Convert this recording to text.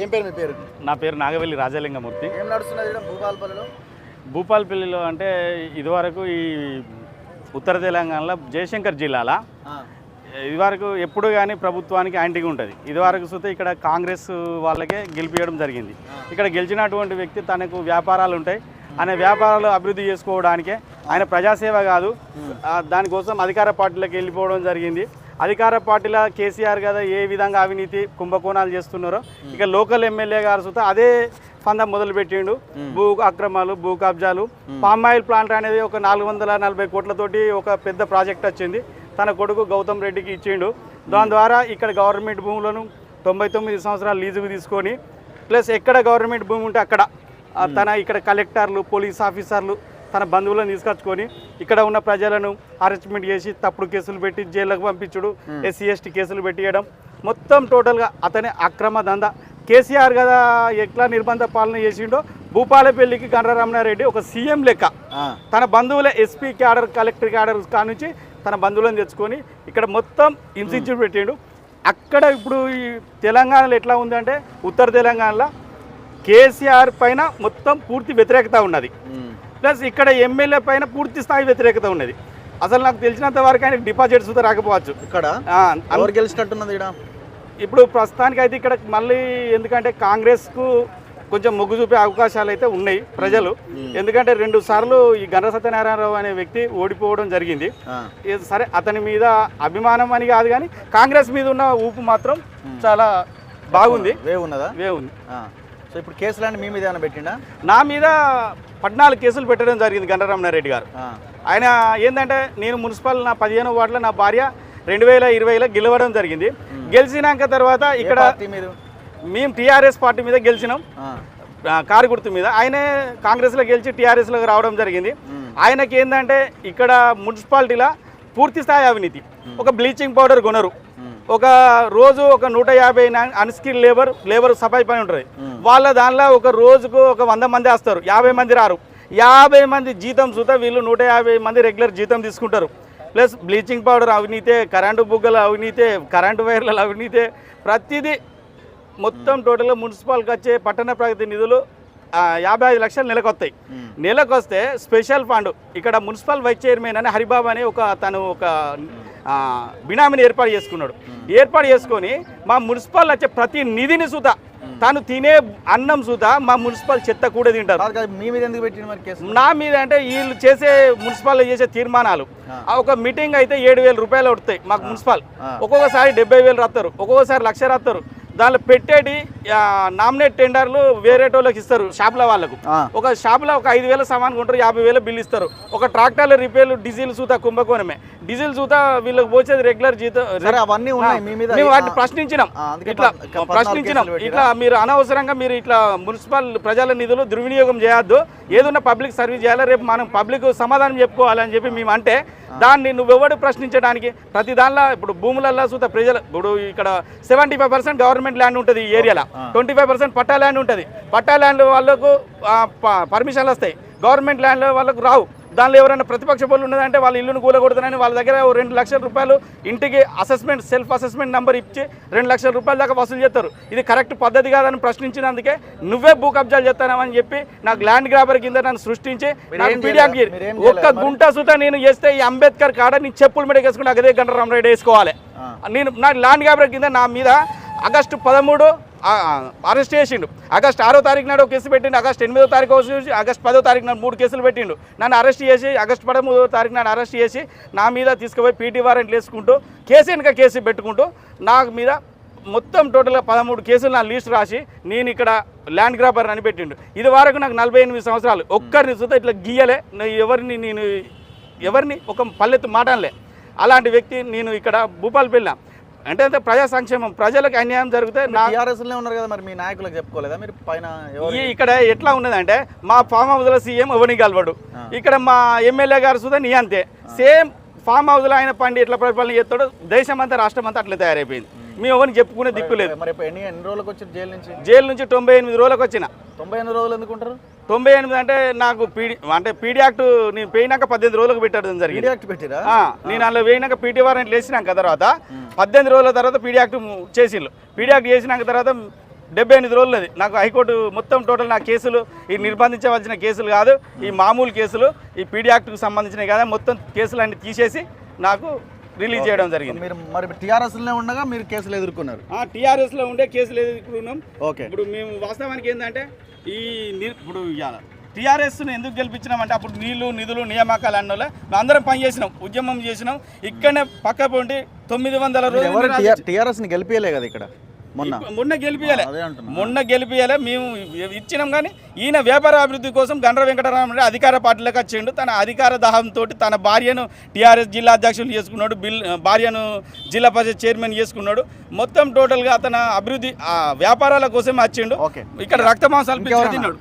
ఏం పేరు మీ పేరు? నా పేరు నాగవెల్లి రాజలింగమూర్తి. ఏం నడుస్తున్నది ఇక్కడ భూపాలపల్లిలో? భూపాలపల్లిలో అంటే ఇదివరకు ఈ ఉత్తర తెలంగాణలో జయశంకర్ జిల్లాలో ఇదివరకు ఎప్పుడు కానీ ప్రభుత్వానికి యాంటీగా ఉంటుంది. ఇదివరకు చూస్తే ఇక్కడ కాంగ్రెస్ వాళ్ళకే గెలిపించడం జరిగింది. ఇక్కడ గెలిచినటువంటి వ్యక్తి తనకు వ్యాపారాలు ఉంటాయి, ఆయన వ్యాపారాలు అభివృద్ధి చేసుకోవడానికే, ఆయన ప్రజాసేవ కాదు, దానికోసం అధికార పార్టీలకు వెళ్ళిపోవడం జరిగింది. అధికార పార్టీలో కేసీఆర్ కదా ఏ విధంగా అవినీతి కుంభకోణాలు చేస్తున్నారో ఇక లోకల్ ఎమ్మెల్యే గారు చూస్తే అదే ఫంద మొదలుపెట్టిండు. భూ అక్రమాలు, భూ కబ్జాలు, పామాయిల్ ప్లాంట్ అనేది ఒక 440 కోట్లతోటి ఒక పెద్ద ప్రాజెక్ట్ వచ్చింది. తన కొడుకు గౌతమ్ రెడ్డికి ఇచ్చిండు. దాని ద్వారా ఇక్కడ గవర్నమెంట్ భూములను 99 సంవత్సరాలు లీజుకు తీసుకొని ప్లస్ ఎక్కడ గవర్నమెంట్ భూమి ఉంటే అక్కడ తన ఇక్కడ కలెక్టర్లు, పోలీస్ ఆఫీసర్లు తన బంధువులను తీసుకొచ్చుకొని ఇక్కడ ఉన్న ప్రజలను అరెస్ట్మెంట్ చేసి తప్పుడు కేసులు పెట్టి జైళ్ళకు పంపించుడు, SC ST కేసులు పెట్టియడం, మొత్తం టోటల్గా అతనే అక్రమ దందా. కేసీఆర్ కదా ఎట్లా నిర్బంధ పాలన చేసిండో భూపాలపల్లికి గండ్రరమణారెడ్డి ఒక సీఎం లెక్క తన బంధువుల SP క్యాడర్, కలెక్టర్ క్యాడర్ కానుంచి తన బంధువులను తెచ్చుకొని ఇక్కడ మొత్తం హింసించుడు పెట్టిండు. అక్కడ ఇప్పుడు ఈ తెలంగాణలో ఎట్లా ఉందంటే ఉత్తర తెలంగాణలో కేసీఆర్ పైన మొత్తం పూర్తి వ్యతిరేకత ఉన్నది, ప్లస్ ఇక్కడ ఎమ్మెల్యే పైన పూర్తి స్థాయి వ్యతిరేకత ఉన్నది. అసలు నాకు తెలిసినంత వరకు ఆయన డిపాజిట్స్ రాకపోవచ్చు. ఇక్కడ ఎవరు గెలిచినట్టున్నది ఇక్కడ ఇప్పుడు ప్రస్తుతానికి అయితే ఇక్కడ మళ్ళీ, ఎందుకంటే కాంగ్రెస్కు కొంచెం మొగ్గు చూపే అవకాశాలు అయితే ఉన్నాయి ప్రజలు. ఎందుకంటే 2 సార్లు ఈ గండ్ర సత్యనారాయణరావు అనే వ్యక్తి ఓడిపోవడం జరిగింది. సరే అతని మీద అభిమానం అని కాదు కానీ కాంగ్రెస్ మీద ఉన్న ఊపు మాత్రం చాలా బాగుంది. వేవ్ ఉన్నదా? వేవ్ ఉంది. సో ఇప్పుడు కేసులన్నీ మీ మీద ఏమైనా పెట్టిండా? నా మీద 14 కేసులు పెట్టడం జరిగింది గండ్రరమణారెడ్డి గారు. ఆయన ఏంటంటే నేను మున్సిపల్ నా 15వ వార్డులో నా భార్య 2020లో గెలవడం జరిగింది. గెలిచినాక తర్వాత ఇక్కడ మేము TRS పార్టీ మీద గెలిచినాం, కారు గుర్తు మీద. ఆయనే కాంగ్రెస్లో గెలిచి TRSలోకి రావడం జరిగింది. ఆయనకి ఏంటంటే ఇక్కడ మున్సిపాలిటీలో పూర్తి స్థాయి అవినీతి. ఒక బ్లీచింగ్ పౌడర్ కొనరు, ఒక రోజు ఒక 150 అన్స్కిల్ లేబర్ సఫాయి పని ఉంటుంది. వాళ్ళ దానిలో ఒక రోజుకు ఒక 100 మంది వస్తారు, 50 మంది రారు. 50 మంది జీతం చూత వీళ్ళు 150 మంది రెగ్యులర్ జీతం తీసుకుంటారు. ప్లస్ బ్లీచింగ్ పౌడర్ అవినీతే, కరెంటు బుగ్గల అవినీతే, కరెంటు వైర్ల అవినీతే, ప్రతిదీ మొత్తం టోటల్గా మున్సిపాల్కి వచ్చే పట్టణ ప్రగతి నిధులు 55 లక్షలు నెలకొస్తాయి. నెలకొస్తే స్పెషల్ ఫండ్ ఇక్కడ మున్సిపల్ వైస్ చైర్మన్ అని హరిబాబు అని తను ఒక బినామీని ఏర్పాటు చేసుకున్నాడు. ఏర్పాటు చేసుకొని మా మున్సిపల్ వచ్చే ప్రతి నిధిని సుతా తాను తినే అన్నం సుతా మా మున్సిపల్ చెత్త కూడా తింటారు. మీ మీద ఎందుకు పెట్టిన మరి కేసు? నా మీద అంటే వీళ్ళు చేసే మున్సిపల్ చేసే తీర్మానాలు ఒక మీటింగ్ అయితే 7,000 రూపాయలు వస్తాయి మాకు మున్సిపల్. ఒక్కొక్కసారి 70,000 రాస్తారు, ఒక్కొక్కసారి 1,00,000 రాస్తారు. దానిలో పెట్టేటి నామినేట్ టెండర్లు వేరే వాళ్ళకి ఇస్తారు, షాపుల వాళ్ళకు. ఒక షాపులో ఒక 5,000 సామాన్ కొంటారు, 50,000 బిల్లు ఇస్తారు. ఒక ట్రాక్టర్ల రిపేర్లు, డీజిల్ సూతా కుంభకోణమే. డీజిల్ సూతా వీళ్ళకి పోసేది రెగ్యులర్ జీతం. అవన్నీ మేము వాటిని ప్రశ్నించినాం, ఇట్లా మీరు అనవసరంగా మీరు ఇట్లా మున్సిపల్ ప్రజల నిధులు దుర్వినియోగం చేయొద్దు, ఏదన్నా పబ్లిక్ సర్వీస్ చేయాలి, రేపు మనం పబ్లిక్ సమాధానం చెప్పుకోవాలని చెప్పి మేము అంటే దాన్ని నువ్వెవడు ప్రశ్నించడానికి. ప్రతి దానిలో ఇప్పుడు భూములలో చూత ప్రజలు ఇప్పుడు ఇక్కడ 75% గవర్నమెంట్ ల్యాండ్ ఉంటుంది ఈ ఏరియాలో, 25% పట్టా ల్యాండ్ ఉంటుంది. పట్టా ల్యాండ్ వాళ్ళకు పర్మిషన్లు వస్తాయి, గవర్నమెంట్ ల్యాండ్ వాళ్ళకు రావు. దానిలో ఎవరైనా ప్రతిపక్ష పనులు ఉన్నదంటే వాళ్ళ ఇల్లును కూలగొడుతున్నారని వాళ్ళ దగ్గర 2 లక్షల రూపాయలు ఇంటికి అసెస్మెంట్, సెల్ఫ్ అసెస్మెంట్ నెంబర్ ఇచ్చి 2 లక్షల రూపాయల దాకా వసూలు చేస్తారు. ఇది కరెక్ట్ పద్ధతి కాదని ప్రశ్నించినందుకే నువ్వే భూ కబ్జాలు చేస్తానని చెప్పి నాకు ల్యాండ్ గ్రాబర్ కింద నన్ను సృష్టించి ఒక్క గుంట సుతా నేను చేస్తే ఈ అంబేద్కర్ కాడ నేను చెప్పులు మెడకేసుకుని అదే గండ్రరమణారెడ్డి వేసుకోవాలి. నేను నా ల్యాండ్ గ్రాబర్ కింద నా మీద ఆగస్టు 13 అరెస్ట్ చేసిండు. ఆగస్టు 6వ తారీఖు నాడు కేసు పెట్టిండు, ఆగస్టు 8వ తారీఖు ఆగస్టు 10వ తారీఖు నాడు 3 కేసులు పెట్టిండు. నన్ను అరెస్ట్ చేసి ఆగస్టు 13వ తారీఖు నాడు అరెస్ట్ చేసి నా మీద తీసుకుపోయి PT వారెంట్లు వేసుకుంటూ కేసు వెనుక కేసు పెట్టుకుంటూ నా మీద మొత్తం టోటల్గా 13 కేసులు నా లిస్ట్ రాసి నేను ఇక్కడ ల్యాండ్ గ్రాబర్ అని పెట్టిండు. ఇది వరకు నాకు 48 సంవత్సరాలు ఒక్కరిని చూస్తే ఇట్లా గీయలే, నేను ఎవరిని ఒక పల్లెత్తు మాటలే. అలాంటి వ్యక్తి నేను ఇక్కడ భూపాలపల్లి అంటే ప్రజా సంక్షేమం, ప్రజలకు అన్యాయం జరిగితే ఉన్నారు కదా, మరి మీ నాయకులకు చెప్పుకోలేదా మీరు? పైన ఇక్కడ ఎట్లా ఉన్నదంటే మా ఫామ్ హౌస్లో సీఎం ఎవరిని కలవడు, ఇక్కడ మా ఎమ్మెల్యే గారు సుధా నీ అంతే. సేమ్ ఫామ్ హౌస్లో ఆయన పండి ఎట్లా పరిపాలన చేస్తాడో దేశం అంతా రాష్ట్రం అంతా అట్లా తయారైపోయింది. మేము ఎవరిని చెప్పుకునే దిక్కు లేదు. ఎన్ని రోజులకు వచ్చి జైలు నుంచి 98 రోజులకు వచ్చిన. 98 రోజులు ఎందుకుంటారు? 98 అంటే నాకు పీడీ యాక్ట్ నేను పోయినాక 18 రోజులకు పెట్టడం జరిగింది. నేను అందులో పోయినాక PT వారెంట్ వేసినాక తర్వాత 18 రోజుల తర్వాత పీడీ యాక్ట్ చేసిండ్రు. పీడీ యాక్ట్ చేసినాక తర్వాత 78 రోజులది. నాకు హైకోర్టు మొత్తం టోటల్ నా కేసులు ఈ నిర్బంధించవలసిన కేసులు కాదు, ఈ మామూలు కేసులు, ఈ పీడీ యాక్ట్కు సంబంధించినవి కదా, మొత్తం కేసులు అన్ని తీసేసి నాకు రిలీజ్ చేయడం జరిగింది. మీరు మరి టీఆర్ఎస్లో ఉండగా మీరు కేసులు ఎదుర్కొన్నారు. టీఆర్ఎస్లో ఉండే కేసులు ఎదుర్కొన్నాం. ఓకే. ఇప్పుడు మేము వాస్తవానికి ఏంటంటే ఇప్పుడు టీఆర్ఎస్ను ఎందుకు గెలిపించినామంటే అప్పుడు నీళ్లు నిధులు నియామకాలు అన్నోళ్ళ అందరం పని చేసినాం, ఉద్యమం చేసినాం. ఇక్కడనే పక్క పోండి 900 రోజులు టీఆర్ఎస్ని గెలిపియలే కదా ఇక్కడ మొన్న గెలిపియాలి మేము ఇచ్చినాం. కానీ ఈయన వ్యాపార అభివృద్ధి కోసం గండ్ర వెంకటరామరెడ్డి అధికార పార్టీలోకి వచ్చిండు. తన అధికార దాహంతో తన భార్యను టీఆర్ఎస్ జిల్లా అధ్యక్షులు చేసుకున్నాడు, భార్యను జిల్లా పరిషత్ చైర్మన్ చేసుకున్నాడు. మొత్తం టోటల్గా తన అభివృద్ధి వ్యాపారాల కోసమే వచ్చిండు. ఇక్కడ రక్త మాంసాలు తిన్నాడు.